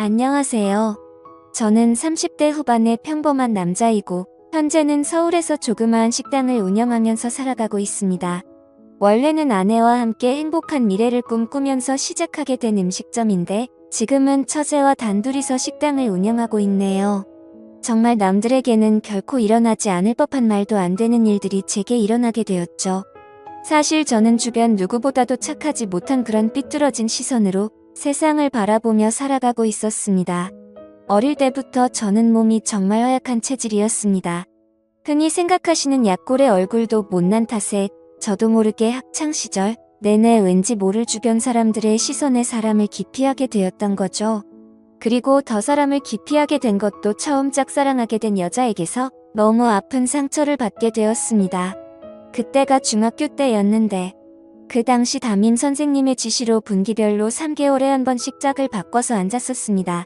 안녕하세요. 저는 30대 후반의 평범한 남자이고 현재는 서울에서 조그마한 식당을 운영하면서 살아가고 있습니다. 원래는 아내와 함께 행복한 미래를 꿈꾸면서 시작하게 된 음식점인데 지금은 처제와 단둘이서 식당을 운영하고 있네요. 정말 남들에게는 결코 일어나지 않을 법한 말도 안 되는 일들이 제게 일어나게 되었죠. 사실 저는 주변 누구보다도 착하지 못한 그런 삐뚤어진 시선으로 세상을 바라보며 살아가고 있었습니다. 어릴 때부터 저는 몸이 정말 허약한 체질이었습니다. 흔히 생각하시는 약골의 얼굴도 못난 탓에 저도 모르게 학창시절 내내 왠지 모를 주변 사람들의 시선에 사람을 기피하게 되었던 거죠. 그리고 더 사람을 기피하게 된 것도 처음 짝사랑하게 된 여자에게서 너무 아픈 상처를 받게 되었습니다. 그때가 중학교 때였는데 그 당시 담임 선생님의 지시로 분기별로 3개월에 한 번씩 짝을 바꿔서 앉았었습니다.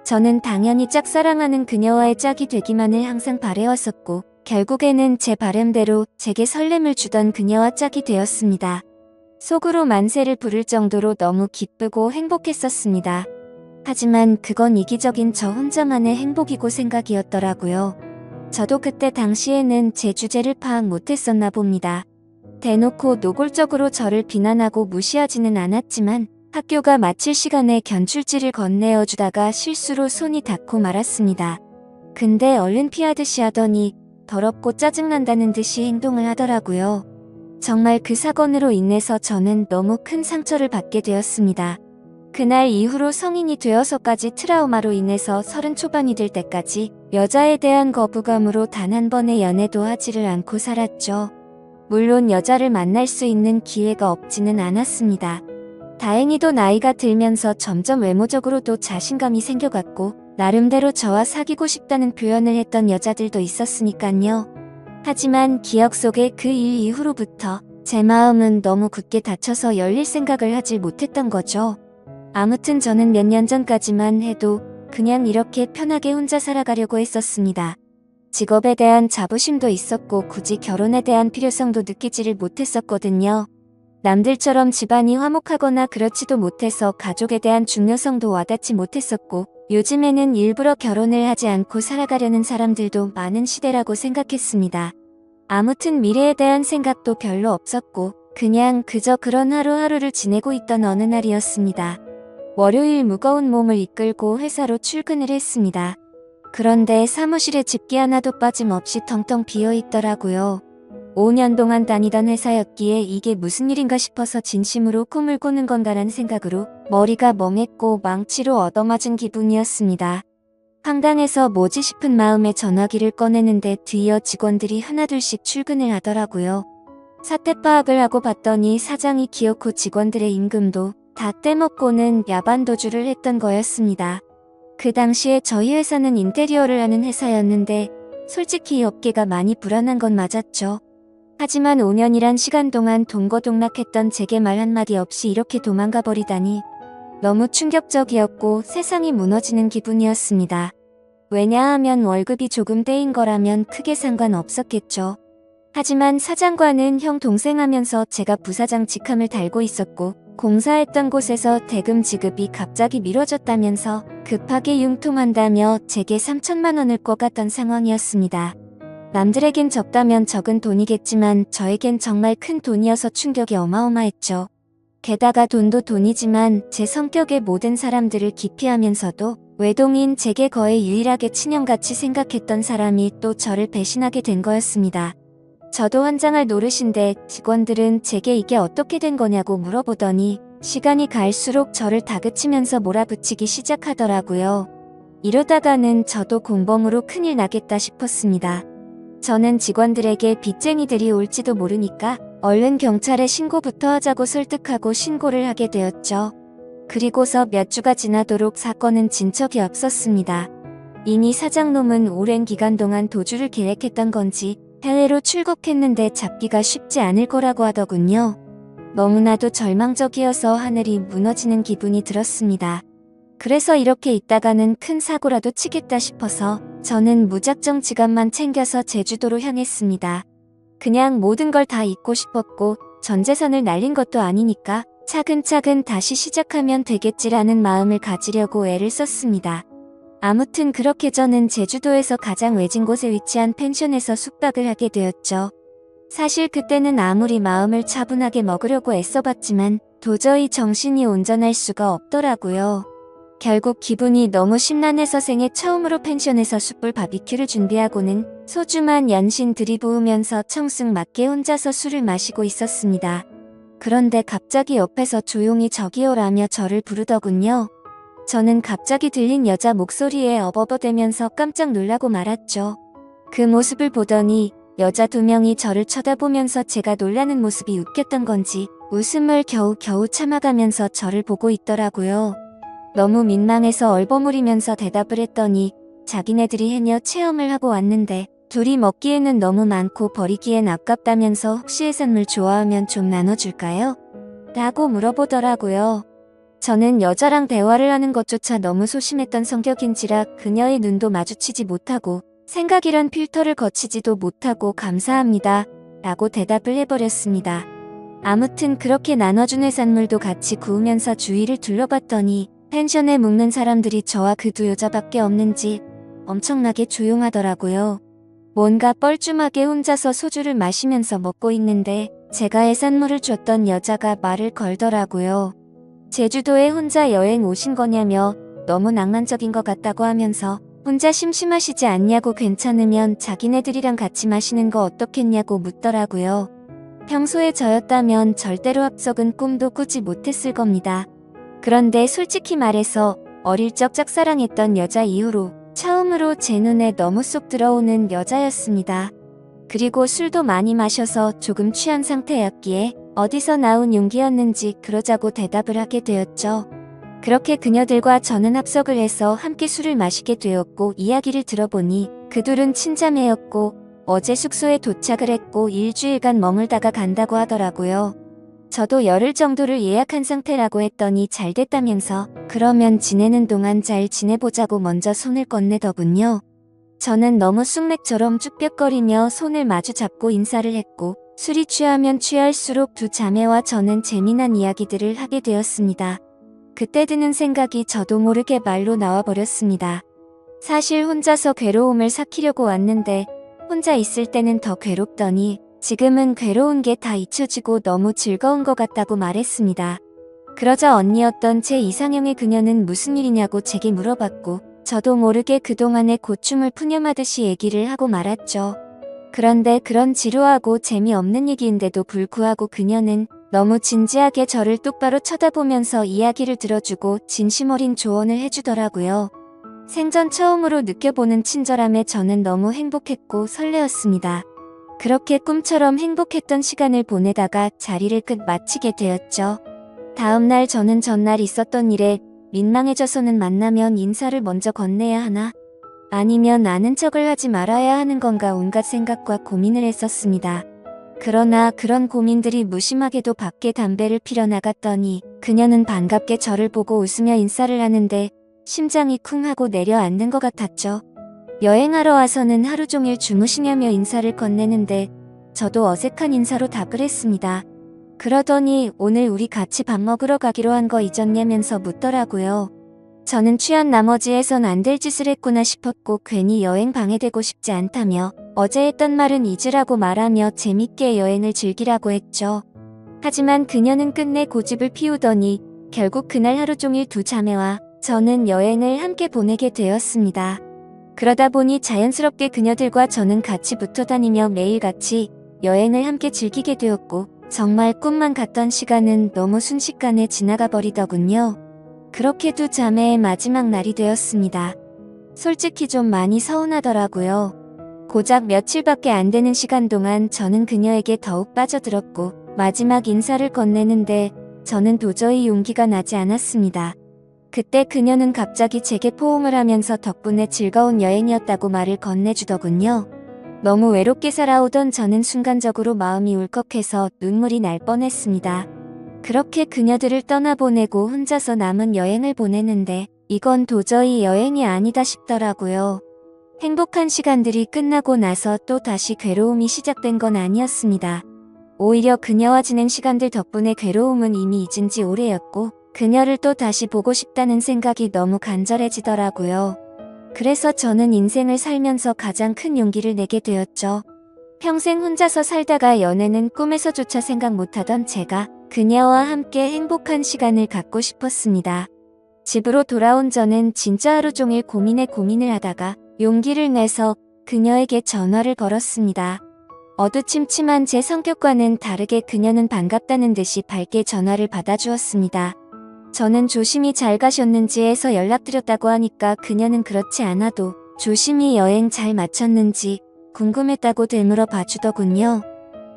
저는 당연히 짝사랑하는 그녀와의 짝이 되기만을 항상 바래왔었고 결국에는 제 바람대로 제게 설렘을 주던 그녀와 짝이 되었습니다. 속으로 만세를 부를 정도로 너무 기쁘고 행복했었습니다. 하지만 그건 이기적인 저 혼자만의 행복이고 생각이었더라고요. 저도 그때 당시에는 제 주제를 파악 못했었나 봅니다. 대놓고 노골적으로 저를 비난하고 무시하지는 않았지만 학교가 마칠 시간에 견출지를 건네어주다가 실수로 손이 닿고 말았습니다. 근데 얼른 피하듯이 하더니 더럽고 짜증난다는 듯이 행동을 하더라고요. 정말 그 사건으로 인해서 저는 너무 큰 상처를 받게 되었습니다. 그날 이후로 성인이 되어서까지 트라우마로 인해서 30 초반이 될 때까지 여자에 대한 거부감으로 단 한 번의 연애도 하지를 않고 살았죠. 물론 여자를 만날 수 있는 기회가 없지는 않았습니다. 다행히도 나이가 들면서 점점 외모적으로도 자신감이 생겨갔고 나름대로 저와 사귀고 싶다는 표현을 했던 여자들도 있었으니깐요. 하지만 기억 속의 그 일 이후로부터 제 마음은 너무 굳게 닫혀서 열릴 생각을 하지 못했던 거죠. 아무튼 저는 몇 년 전까지만 해도 그냥 이렇게 편하게 혼자 살아가려고 했었습니다. 직업에 대한 자부심도 있었고 굳이 결혼에 대한 필요성도 느끼지를 못했었거든요. 남들처럼 집안이 화목하거나 그렇지도 못해서 가족에 대한 중요성도 와닿지 못했었고 요즘에는 일부러 결혼을 하지 않고 살아가려는 사람들도 많은 시대라고 생각했습니다. 아무튼 미래에 대한 생각도 별로 없었고 그냥 그저 그런 하루하루를 지내고 있던 어느 날이었습니다. 월요일 무거운 몸을 이끌고 회사로 출근을 했습니다. 그런데 사무실에 집게 하나도 빠짐없이 텅텅 비어있더라고요. 5년 동안 다니던 회사였기에 이게 무슨 일인가 싶어서 진심으로 꿈을 꾸는 건가라는 생각으로 머리가 멍했고 망치로 얻어맞은 기분이었습니다. 황당해서 뭐지 싶은 마음에 전화기를 꺼내는데 뒤이어 직원들이 하나둘씩 출근을 하더라고요. 사태 파악을 하고 봤더니 사장이 기어코 직원들의 임금도 다 떼먹고는 야반도주를 했던 거였습니다. 그 당시에 저희 회사는 인테리어를 하는 회사였는데 솔직히 이 업계가 많이 불안한 건 맞았죠. 하지만 5년이란 시간 동안 동거동락했던 제게 말 한마디 없이 이렇게 도망가 버리다니 너무 충격적이었고 세상이 무너지는 기분이었습니다. 왜냐하면 월급이 조금 떼인 거라면 크게 상관없었겠죠. 하지만 사장과는 형 동생 하면서 제가 부사장 직함을 달고 있었고 공사했던 곳에서 대금 지급이 갑자기 미뤄졌다면서 급하게 융통한다며 제게 3천만 원을 꿔갔던 상황이었습니다. 남들에겐 적다면 적은 돈이겠지만 저에겐 정말 큰 돈이어서 충격이 어마어마했죠. 게다가 돈도 돈이지만 제 성격의 모든 사람들을 기피하면서도 외동인 제게 거의 유일하게 친형같이 생각했던 사람이 또 저를 배신하게 된 거였습니다. 저도 환장할 노릇인데 직원들은 제게 이게 어떻게 된 거냐고 물어보더니 시간이 갈수록 저를 다그치면서 몰아붙이기 시작하더라고요. 이러다가는 저도 공범으로 큰일 나겠다 싶었습니다. 저는 직원들에게 빚쟁이들이 올지도 모르니까 얼른 경찰에 신고부터 하자고 설득하고 신고를 하게 되었죠. 그리고서 몇 주가 지나도록 사건은 진척이 없었습니다. 이니 사장놈은 오랜 기간 동안 도주를 계획했던 건지 해외로 출국했는데 잡기가 쉽지 않을 거라고 하더군요. 너무나도 절망적이어서 하늘이 무너지는 기분이 들었습니다. 그래서 이렇게 있다가는 큰 사고라도 치겠다 싶어서 저는 무작정 지갑만 챙겨서 제주도로 향했습니다. 그냥 모든 걸 다 잊고 싶었고 전 재산을 날린 것도 아니니까 차근차근 다시 시작하면 되겠지라는 마음을 가지려고 애를 썼습니다. 아무튼 그렇게 저는 제주도에서 가장 외진 곳에 위치한 펜션에서 숙박을 하게 되었죠. 사실 그때는 아무리 마음을 차분하게 먹으려고 애써봤지만 도저히 정신이 온전할 수가 없더라고요. 결국 기분이 너무 심란해서 생애 처음으로 펜션에서 숯불 바비큐를 준비하고는 소주만 연신 들이부으면서 청승맞게 혼자서 술을 마시고 있었습니다. 그런데 갑자기 옆에서 조용히 저기요라며 저를 부르더군요. 저는 갑자기 들린 여자 목소리에 어버버대면서 깜짝 놀라고 말았죠. 그 모습을 보더니 여자 2명이 저를 쳐다보면서 제가 놀라는 모습이 웃겼던 건지 웃음을 겨우겨우 참아가면서 저를 보고 있더라고요. 너무 민망해서 얼버무리면서 대답을 했더니 자기네들이 해녀 체험을 하고 왔는데 둘이 먹기에는 너무 많고 버리기엔 아깝다면서 혹시 해산물 좋아하면 좀 나눠줄까요? 라고 물어보더라고요. 저는 여자랑 대화를 하는 것조차 너무 소심했던 성격인지라 그녀의 눈도 마주치지 못하고 생각이란 필터를 거치지도 못하고 감사합니다 라고 대답을 해버렸습니다. 아무튼 그렇게 나눠준 해산물도 같이 구우면서 주위를 둘러봤더니 펜션에 묵는 사람들이 저와 그 2 여자밖에 없는지 엄청나게 조용하더라고요. 뭔가 뻘쭘하게 혼자서 소주를 마시면서 먹고 있는데 제가 해산물을 줬던 여자가 말을 걸더라고요. 제주도에 혼자 여행 오신 거냐며 너무 낭만적인 것 같다고 하면서 혼자 심심하시지 않냐고 괜찮으면 자기네들이랑 같이 마시는 거 어떻겠냐고 묻더라고요. 평소에 저였다면 절대로 합석은 꿈도 꾸지 못했을 겁니다. 그런데 솔직히 말해서 어릴 적 짝사랑했던 여자 이후로 처음으로 제 눈에 너무 쏙 들어오는 여자였습니다. 그리고 술도 많이 마셔서 조금 취한 상태였기에 어디서 나온 용기였는지 그러자고 대답을 하게 되었죠. 그렇게 그녀들과 저는 합석을 해서 함께 술을 마시게 되었고 이야기를 들어보니 그 둘은 친자매였고 어제 숙소에 도착을 했고 일주일간 머물다가 간다고 하더라고요. 저도 열흘 정도를 예약한 상태라고 했더니 잘 됐다면서 그러면 지내는 동안 잘 지내보자고 먼저 손을 건네더군요. 저는 너무 쑥맥처럼 쭈뼛거리며 손을 마주 잡고 인사를 했고 술이 취하면 취할수록 2 자매와 저는 재미난 이야기들을 하게 되었습니다. 그때 드는 생각이 저도 모르게 말로 나와버렸습니다. 사실 혼자서 괴로움을 삭히려고 왔는데 혼자 있을 때는 더 괴롭더니 지금은 괴로운 게 다 잊혀지고 너무 즐거운 것 같다고 말했습니다. 그러자 언니였던 제 이상형의 그녀는 무슨 일이냐고 제게 물어봤고 저도 모르게 그동안의 고충을 푸념하듯이 얘기를 하고 말았죠. 그런데 그런 지루하고 재미없는 얘기인데도 불구하고 그녀는 너무 진지하게 저를 똑바로 쳐다보면서 이야기를 들어주고 진심 어린 조언을 해주더라고요. 생전 처음으로 느껴보는 친절함에 저는 너무 행복했고 설레었습니다. 그렇게 꿈처럼 행복했던 시간을 보내다가 자리를 끝 마치게 되었죠. 다음날 저는 전날 있었던 일에 민망해져서는 만나면 인사를 먼저 건네야 하나? 아니면 아는 척을 하지 말아야 하는 건가 온갖 생각과 고민을 했었습니다. 그러나 그런 고민들이 무심하게도 밖에 담배를 피러 나갔더니 그녀는 반갑게 저를 보고 웃으며 인사를 하는데 심장이 쿵 하고 내려앉는 것 같았죠. 여행하러 와서는 하루 종일 주무시냐며 인사를 건네는데 저도 어색한 인사로 답을 했습니다. 그러더니 오늘 우리 같이 밥 먹으러 가기로 한 거 잊었냐면서 묻더라고요. 저는 취한 나머지 해선 안 될 짓을 했구나 싶었고 괜히 여행 방해되고 싶지 않다며 어제 했던 말은 잊으라고 말하며 재밌게 여행을 즐기라고 했죠. 하지만 그녀는 끝내 고집을 피우더니 결국 그날 하루 종일 2 자매와 저는 여행을 함께 보내게 되었습니다. 그러다 보니 자연스럽게 그녀들과 저는 같이 붙어 다니며 매일 같이 여행을 함께 즐기게 되었고 정말 꿈만 같던 시간은 너무 순식간에 지나가 버리더군요. 그렇게 2 자매의 마지막 날이 되었습니다. 솔직히 좀 많이 서운하더라고요. 고작 며칠밖에 안 되는 시간 동안 저는 그녀에게 더욱 빠져들었고 마지막 인사를 건네는데 저는 도저히 용기가 나지 않았습니다. 그때 그녀는 갑자기 제게 포옹을 하면서 덕분에 즐거운 여행이었다고 말을 건네주더군요. 너무 외롭게 살아오던 저는 순간적으로 마음이 울컥해서 눈물이 날 뻔했습니다. 그렇게 그녀들을 떠나보내고 혼자서 남은 여행을 보내는데 이건 도저히 여행이 아니다 싶더라고요. 행복한 시간들이 끝나고 나서 또 다시 괴로움이 시작된 건 아니었습니다. 오히려 그녀와 지낸 시간들 덕분에 괴로움은 이미 잊은 지 오래였고 그녀를 또 다시 보고 싶다는 생각이 너무 간절해지더라고요. 그래서 저는 인생을 살면서 가장 큰 용기를 내게 되었죠. 평생 혼자서 살다가 연애는 꿈에서조차 생각 못하던 제가 그녀와 함께 행복한 시간을 갖고 싶었습니다. 집으로 돌아온 저는 진짜 하루 종일 고민을 하다가 용기를 내서 그녀에게 전화를 걸었습니다. 어두침침한 제 성격과는 다르게 그녀는 반갑다는 듯이 밝게 전화를 받아주었습니다. 저는 조심히 잘 가셨는지 해서 연락드렸다고 하니까 그녀는 그렇지 않아도 조심히 여행 잘 마쳤는지 궁금했다고 되물어 봐주더군요.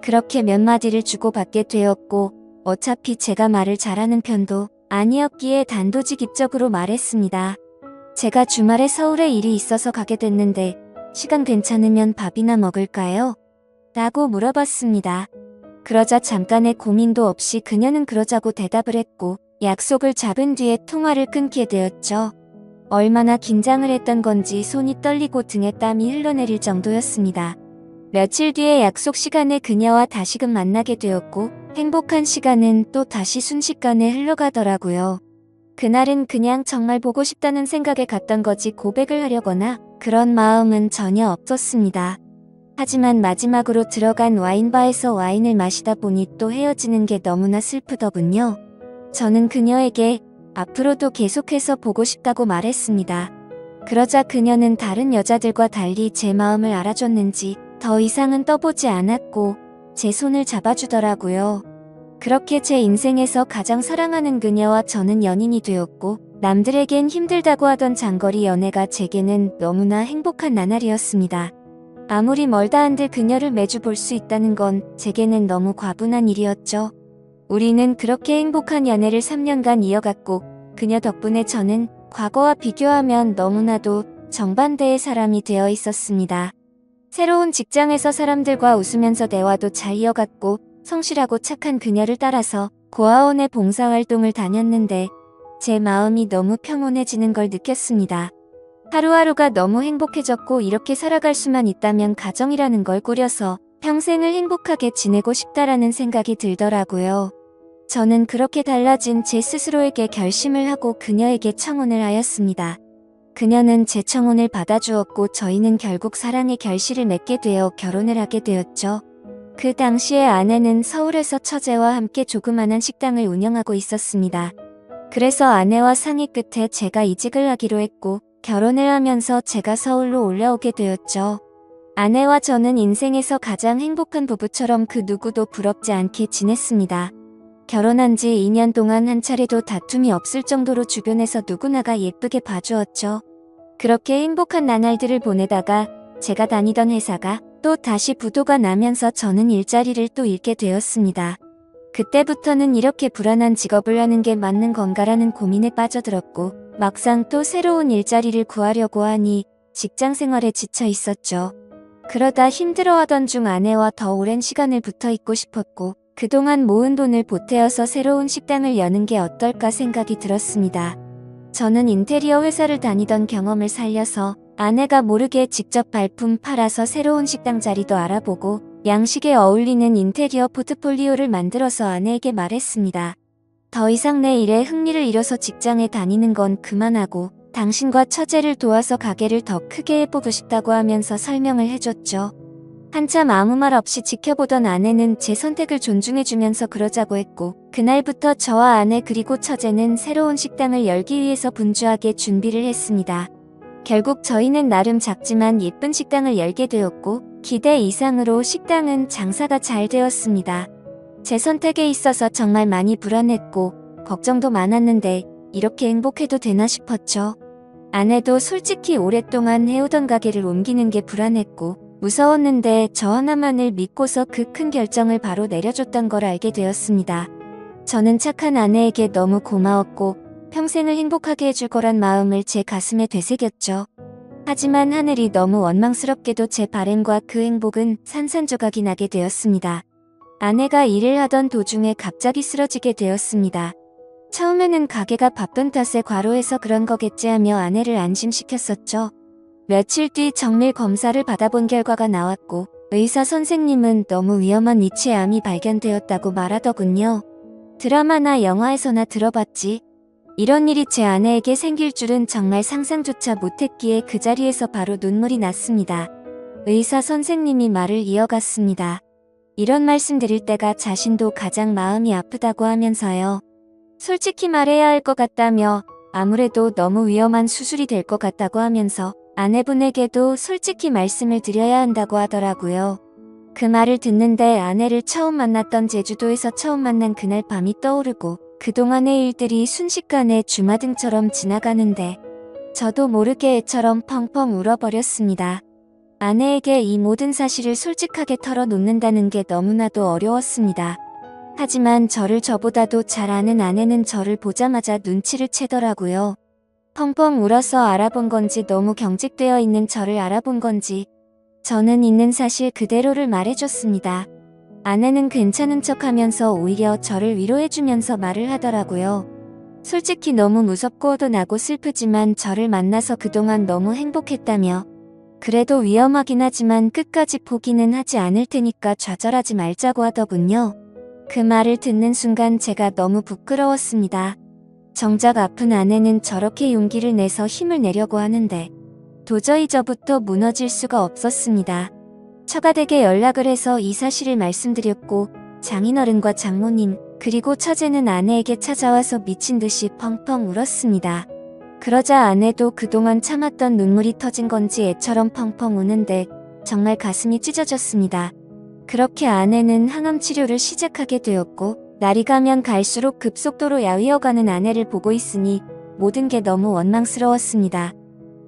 그렇게 몇 마디를 주고받게 되었고 어차피 제가 말을 잘하는 편도 아니었기에 단도직입적으로 말했습니다. 제가 주말에 서울에 일이 있어서 가게 됐는데 시간 괜찮으면 밥이나 먹을까요? 라고 물어봤습니다. 그러자 잠깐의 고민도 없이 그녀는 그러자고 대답을 했고 약속을 잡은 뒤에 통화를 끊게 되었죠. 얼마나 긴장을 했던 건지 손이 떨리고 등에 땀이 흘러내릴 정도였습니다. 며칠 뒤에 약속 시간에 그녀와 다시금 만나게 되었고 행복한 시간은 또 다시 순식간에 흘러가더라고요. 그날은 그냥 정말 보고 싶다는 생각에 갔던 거지 고백을 하려거나 그런 마음은 전혀 없었습니다. 하지만 마지막으로 들어간 와인바에서 와인을 마시다 보니 또 헤어지는 게 너무나 슬프더군요. 저는 그녀에게 앞으로도 계속해서 보고 싶다고 말했습니다. 그러자 그녀는 다른 여자들과 달리 제 마음을 알아줬는지 더 이상은 떠보지 않았고 제 손을 잡아주더라고요. 그렇게 제 인생에서 가장 사랑하는 그녀와 저는 연인이 되었고 남들에겐 힘들다고 하던 장거리 연애가 제게는 너무나 행복한 나날이었습니다. 아무리 멀다 한들 그녀를 매주 볼 수 있다는 건 제게는 너무 과분한 일이었죠. 우리는 그렇게 행복한 연애를 3년간 이어갔고 그녀 덕분에 저는 과거와 비교하면 너무나도 정반대의 사람이 되어 있었습니다. 새로운 직장에서 사람들과 웃으면서 대화도 잘 이어갔고 성실하고 착한 그녀를 따라서 고아원에 봉사활동을 다녔는데 제 마음이 너무 평온해지는 걸 느꼈습니다. 하루하루가 너무 행복해졌고 이렇게 살아갈 수만 있다면 가정이라는 걸 꾸려서 평생을 행복하게 지내고 싶다라는 생각이 들더라고요. 저는 그렇게 달라진 제 스스로에게 결심을 하고 그녀에게 청혼을 하였습니다. 그녀는 제 청혼을 받아주었고 저희는 결국 사랑의 결실을 맺게 되어 결혼을 하게 되었죠. 그 당시에 아내는 서울에서 처제와 함께 조그만한 식당을 운영하고 있었습니다. 그래서 아내와 상의 끝에 제가 이직을 하기로 했고 결혼을 하면서 제가 서울로 올라오게 되었죠. 아내와 저는 인생에서 가장 행복한 부부처럼 그 누구도 부럽지 않게 지냈습니다. 결혼한 지 2년 동안 한 차례도 다툼이 없을 정도로 주변에서 누구나가 예쁘게 봐주었죠. 그렇게 행복한 나날들을 보내다가 제가 다니던 회사가 또 다시 부도가 나면서 저는 일자리를 또 잃게 되었습니다. 그때부터는 이렇게 불안한 직업을 하는 게 맞는 건가라는 고민에 빠져들었고 막상 또 새로운 일자리를 구하려고 하니 직장 생활에 지쳐 있었죠. 그러다 힘들어하던 중 아내와 더 오랜 시간을 붙어 있고 싶었고 그동안 모은 돈을 보태어서 새로운 식당을 여는 게 어떨까 생각이 들었습니다. 저는 인테리어 회사를 다니던 경험을 살려서 아내가 모르게 직접 발품 팔아서 새로운 식당 자리도 알아보고 양식에 어울리는 인테리어 포트폴리오를 만들어서 아내에게 말했습니다. 더 이상 내 일에 흥미를 잃어서 직장에 다니는 건 그만하고 당신과 처제를 도와서 가게를 더 크게 해보고 싶다고 하면서 설명을 해줬죠. 한참 아무 말 없이 지켜보던 아내는 제 선택을 존중해주면서 그러자고 했고 그날부터 저와 아내 그리고 처제는 새로운 식당을 열기 위해서 분주하게 준비를 했습니다. 결국 저희는 나름 작지만 예쁜 식당을 열게 되었고 기대 이상으로 식당은 장사가 잘 되었습니다. 제 선택에 있어서 정말 많이 불안했고 걱정도 많았는데 이렇게 행복해도 되나 싶었죠. 아내도 솔직히 오랫동안 해오던 가게를 옮기는 게 불안했고 무서웠는데 저 하나만을 믿고서 그 큰 결정을 바로 내려줬던 걸 알게 되었습니다. 저는 착한 아내에게 너무 고마웠고 평생을 행복하게 해줄 거란 마음을 제 가슴에 되새겼죠. 하지만 하늘이 너무 원망스럽게도 제 바램과 그 행복은 산산조각이 나게 되었습니다. 아내가 일을 하던 도중에 갑자기 쓰러지게 되었습니다. 처음에는 가게가 바쁜 탓에 과로해서 그런 거겠지 하며 아내를 안심시켰었죠. 며칠 뒤 정밀 검사를 받아본 결과가 나왔고 의사 선생님은 너무 위험한 위치에 암이 발견되었다고 말하더군요. 드라마나 영화에서나 들어봤지. 이런 일이 제 아내에게 생길 줄은 정말 상상조차 못했기에 그 자리에서 바로 눈물이 났습니다. 의사 선생님이 말을 이어갔습니다. 이런 말씀 드릴 때가 자신도 가장 마음이 아프다고 하면서요. 솔직히 말해야 할 것 같다며 아무래도 너무 위험한 수술이 될 것 같다고 하면서 아내분에게도 솔직히 말씀을 드려야 한다고 하더라고요. 그 말을 듣는데 아내를 처음 만났던 제주도에서 처음 만난 그날 밤이 떠오르고 그동안의 일들이 순식간에 주마등처럼 지나가는데 저도 모르게 애처럼 펑펑 울어버렸습니다. 아내에게 이 모든 사실을 솔직하게 털어놓는다는 게 너무나도 어려웠습니다. 하지만 저를 저보다도 잘 아는 아내는 저를 보자마자 눈치를 채더라고요. 펑펑 울어서 알아본 건지 너무 경직되어 있는 저를 알아본 건지 저는 있는 사실 그대로를 말해줬습니다. 아내는 괜찮은 척하면서 오히려 저를 위로해주면서 말을 하더라고요. 솔직히 너무 무섭고 화도 나고 슬프지만 저를 만나서 그동안 너무 행복했다며 그래도 위험하긴 하지만 끝까지 포기는 하지 않을 테니까 좌절하지 말자고 하더군요. 그 말을 듣는 순간 제가 너무 부끄러웠습니다. 정작 아픈 아내는 저렇게 용기를 내서 힘을 내려고 하는데 도저히 저부터 무너질 수가 없었습니다. 처가댁에 연락을 해서 이 사실을 말씀드렸고 장인어른과 장모님 그리고 처제는 아내에게 찾아와서 미친 듯이 펑펑 울었습니다. 그러자 아내도 그동안 참았던 눈물이 터진 건지 애처럼 펑펑 우는데 정말 가슴이 찢어졌습니다. 그렇게 아내는 항암 치료를 시작하게 되었고 날이 가면 갈수록 급속도로 야위어가는 아내를 보고 있으니 모든 게 너무 원망스러웠습니다.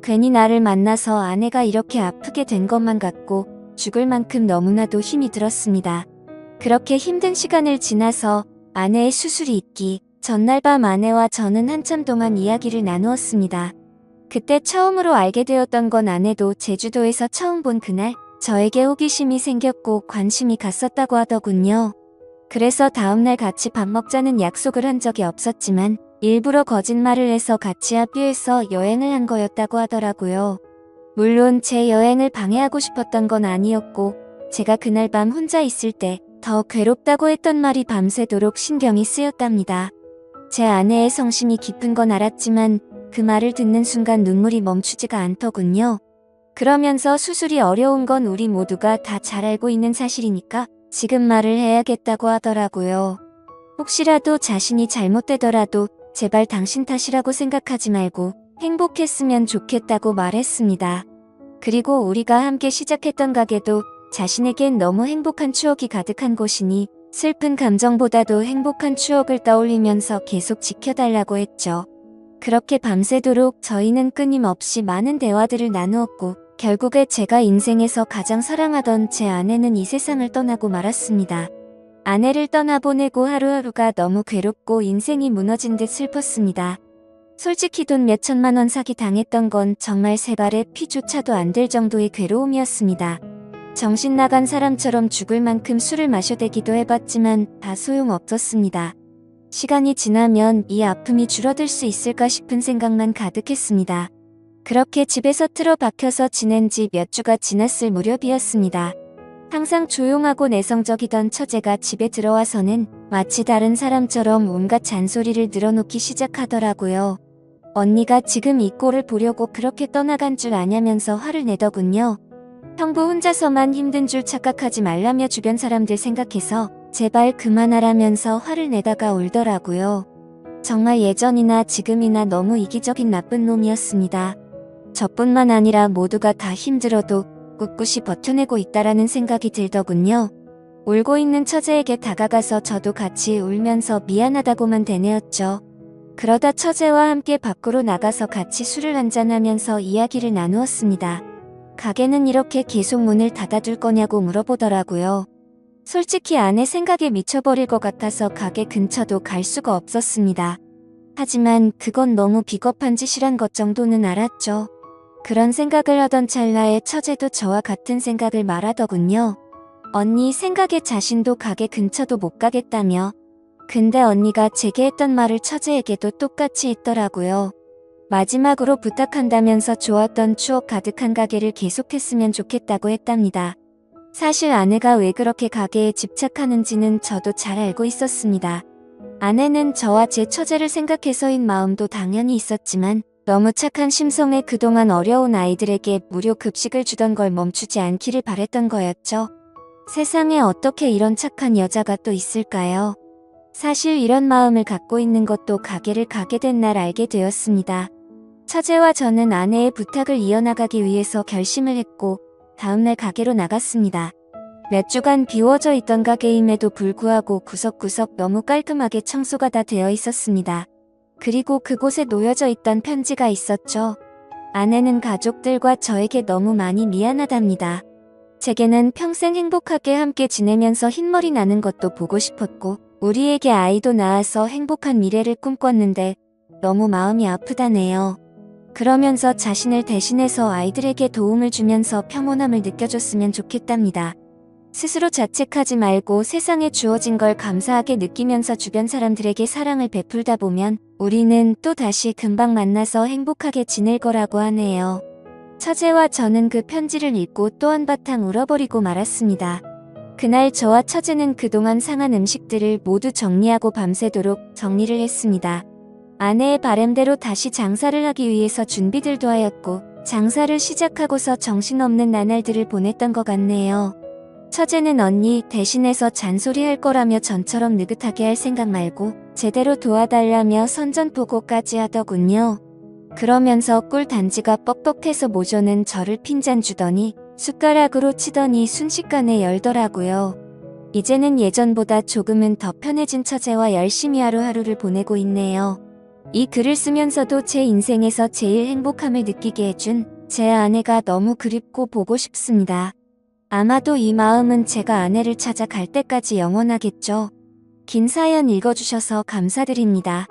괜히 나를 만나서 아내가 이렇게 아프게 된 것만 같고 죽을 만큼 너무나도 힘이 들었습니다. 그렇게 힘든 시간을 지나서 아내의 수술이 있기 전날 밤 아내와 저는 한참 동안 이야기를 나누었습니다. 그때 처음으로 알게 되었던 건 아내도 제주도에서 처음 본 그날 저에게 호기심이 생겼고 관심이 갔었다고 하더군요. 그래서 다음날 같이 밥 먹자는 약속을 한 적이 없었지만 일부러 거짓말을 해서 같이 합의해서 여행을 한 거였다고 하더라고요. 물론 제 여행을 방해하고 싶었던 건 아니었고 제가 그날 밤 혼자 있을 때 더 괴롭다고 했던 말이 밤새도록 신경이 쓰였답니다. 제 아내의 성심이 깊은 건 알았지만 그 말을 듣는 순간 눈물이 멈추지가 않더군요. 그러면서 수술이 어려운 건 우리 모두가 다 잘 알고 있는 사실이니까 지금 말을 해야겠다고 하더라고요. 혹시라도 자신이 잘못되더라도 제발 당신 탓이라고 생각하지 말고 행복했으면 좋겠다고 말했습니다. 그리고 우리가 함께 시작했던 가게도 자신에겐 너무 행복한 추억이 가득한 곳이니 슬픈 감정보다도 행복한 추억을 떠올리면서 계속 지켜달라고 했죠. 그렇게 밤새도록 저희는 끊임없이 많은 대화들을 나누었고 결국에 제가 인생에서 가장 사랑하던 제 아내는 이 세상을 떠나고 말았습니다. 아내를 떠나보내고 하루하루가 너무 괴롭고 인생이 무너진 듯 슬펐습니다. 솔직히 돈 몇천만 원 사기 당했던 건 정말 세 발의 피조차도 안 될 정도의 괴로움이었습니다. 정신 나간 사람처럼 죽을 만큼 술을 마셔대기도 해봤지만 다 소용없었습니다. 시간이 지나면 이 아픔이 줄어들 수 있을까 싶은 생각만 가득했습니다. 그렇게 집에서 틀어박혀서 지낸 지 몇 주가 지났을 무렵이었습니다. 항상 조용하고 내성적이던 처제가 집에 들어와서는 마치 다른 사람처럼 온갖 잔소리를 늘어놓기 시작하더라고요. 언니가 지금 이 꼴을 보려고 그렇게 떠나간 줄 아냐면서 화를 내더군요. 형부 혼자서만 힘든 줄 착각하지 말라며 주변 사람들 생각해서 제발 그만하라면서 화를 내다가 울더라고요. 정말 예전이나 지금이나 너무 이기적인 나쁜 놈이었습니다. 저뿐만 아니라 모두가 다 힘들어도 꿋꿋이 버텨내고 있다라는 생각이 들더군요. 울고 있는 처제에게 다가가서 저도 같이 울면서 미안하다고만 되뇌었죠. 그러다 처제와 함께 밖으로 나가서 같이 술을 한잔하면서 이야기를 나누었습니다. 가게는 이렇게 계속 문을 닫아둘 거냐고 물어보더라고요. 솔직히 아내 생각에 미쳐버릴 것 같아서 가게 근처도 갈 수가 없었습니다. 하지만 그건 너무 비겁한 짓이란 것 정도는 알았죠. 그런 생각을 하던 찰나에 처제도 저와 같은 생각을 말하더군요. 언니 생각에 자신도 가게 근처도 못 가겠다며. 근데 언니가 제게 했던 말을 처제에게도 똑같이 했더라고요. 마지막으로 부탁한다면서 좋았던 추억 가득한 가게를 계속했으면 좋겠다고 했답니다. 사실 아내가 왜 그렇게 가게에 집착하는지는 저도 잘 알고 있었습니다. 아내는 저와 제 처제를 생각해서인 마음도 당연히 있었지만 너무 착한 심성에 그동안 어려운 아이들에게 무료 급식을 주던 걸 멈추지 않기를 바랬던 거였죠. 세상에 어떻게 이런 착한 여자가 또 있을까요? 사실 이런 마음을 갖고 있는 것도 가게를 가게 된 날 알게 되었습니다. 처제와 저는 아내의 부탁을 이어나가기 위해서 결심을 했고 다음날 가게로 나갔습니다. 몇 주간 비워져 있던 가게임에도 불구하고 구석구석 너무 깔끔하게 청소가 다 되어 있었습니다. 그리고 그곳에 놓여져 있던 편지가 있었죠. 아내는 가족들과 저에게 너무 많이 미안하답니다. 제게는 평생 행복하게 함께 지내면서 흰머리 나는 것도 보고 싶었고 우리에게 아이도 낳아서 행복한 미래를 꿈꿨는데 너무 마음이 아프다네요. 그러면서 자신을 대신해서 아이들에게 도움을 주면서 평온함을 느껴줬으면 좋겠답니다. 스스로 자책하지 말고 세상에 주어진 걸 감사하게 느끼면서 주변 사람들에게 사랑을 베풀다 보면 우리는 또 다시 금방 만나서 행복하게 지낼 거라고 하네요. 처제와 저는 그 편지를 읽고 또 한바탕 울어버리고 말았습니다. 그날 저와 처제는 그동안 상한 음식들을 모두 정리하고 밤새도록 정리를 했습니다. 아내의 바람대로 다시 장사를 하기 위해서 준비들도 하였고 장사를 시작하고서 정신없는 나날들을 보냈던 것 같네요. 처제는 언니 대신해서 잔소리할 거라며 전처럼 느긋하게 할 생각 말고 제대로 도와달라며 선전포고까지 하더군요. 그러면서 꿀 단지가 뻑뻑해서 모조는 저를 핀잔 주더니 숟가락으로 치더니 순식간에 열더라고요. 이제는 예전보다 조금은 더 편해진 처제와 열심히 하루하루를 보내고 있네요. 이 글을 쓰면서도 제 인생에서 제일 행복함을 느끼게 해준 제 아내가 너무 그립고 보고 싶습니다. 아마도 이 마음은 제가 아내를 찾아 갈 때까지 영원하겠죠. 긴 사연 읽어주셔서 감사드립니다.